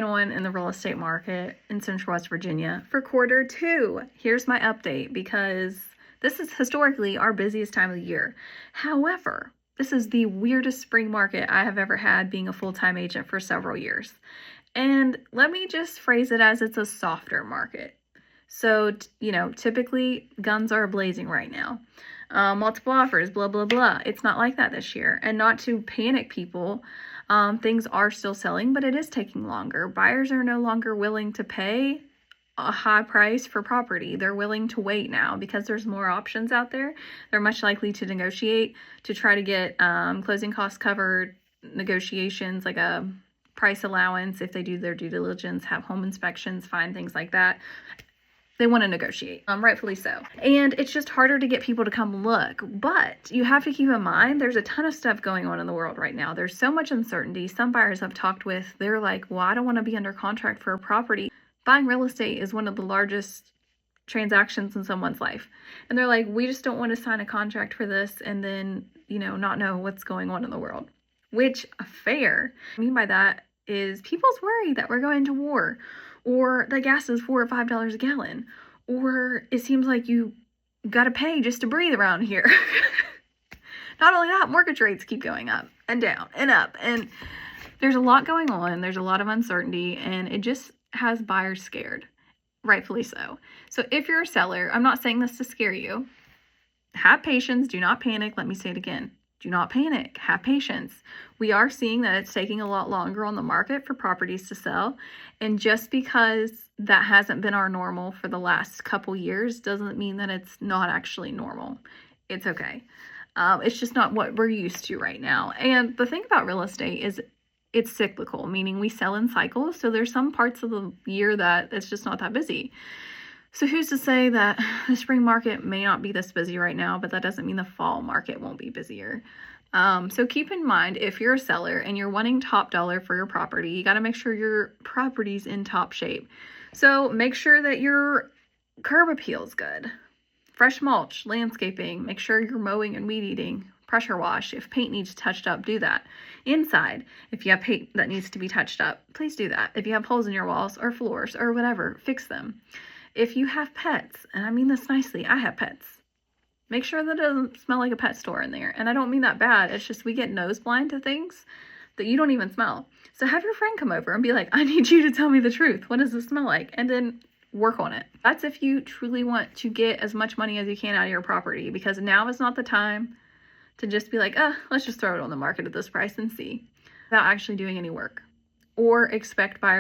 going on in the real estate market in Central West Virginia for Q2. Here's my update, because this is historically our busiest time of the year. However, this is the weirdest spring market I have ever had, being a full-time agent for several years. And let me just phrase it as it's a softer market. So, typically guns are blazing right now. Multiple offers, blah, blah, blah. It's not like that this year. And not to panic people, things are still selling, but it is taking longer. Buyers are no longer willing to pay a high price for property. They're willing to wait now because there's more options out there. They're much likely to negotiate to try to get closing costs covered, negotiations like a price allowance if they do their due diligence, have home inspections, find things like that. They want to negotiate, rightfully so. And it's just harder to get people to come look. But you have to keep in mind, there's a ton of stuff going on in the world right now. There's so much uncertainty. Some buyers I've talked with, they're like, well, I don't want to be under contract for a property. Buying real estate is one of the largest transactions in someone's life. And they're like, we just don't want to sign a contract for this and then, not know what's going on in the world. Which, fair. I mean by that is people's worry that we're going to war, or the gas is $4 or $5 a gallon, or it seems like you gotta pay just to breathe around here. Not only that, mortgage rates keep going up and down and up, and there's a lot going on. There's a lot of uncertainty, and it just has buyers scared, rightfully so. So if you're a seller, I'm not saying this to scare you. Have patience. Do not panic. Let me say it again. Do not panic. Have patience. We are seeing that it's taking a lot longer on the market for properties to sell. And just because that hasn't been our normal for the last couple years doesn't mean that it's not actually normal. It's okay. It's just not what we're used to right now. And the thing about real estate is it's cyclical, meaning we sell in cycles. So there's some parts of the year that it's just not that busy. So who's to say that the spring market may not be this busy right now, but that doesn't mean the fall market won't be busier. So keep in mind, if you're a seller and you're wanting top dollar for your property, you got to make sure your property's in top shape. So make sure that your curb appeal's good. Fresh mulch, landscaping, make sure you're mowing and weed eating, pressure wash. If paint needs touched up, do that. Inside, if you have paint that needs to be touched up, please do that. If you have holes in your walls or floors or whatever, fix them. If you have pets, and I mean this nicely, I have pets, make sure that it doesn't smell like a pet store in there. And I don't mean that bad. It's just we get nose blind to things that you don't even smell. So have your friend come over and be like, I need you to tell me the truth. What does this smell like? And then work on it. That's if you truly want to get as much money as you can out of your property, because now is not the time to just be like, let's just throw it on the market at this price and see, without actually doing any work, or expect buyers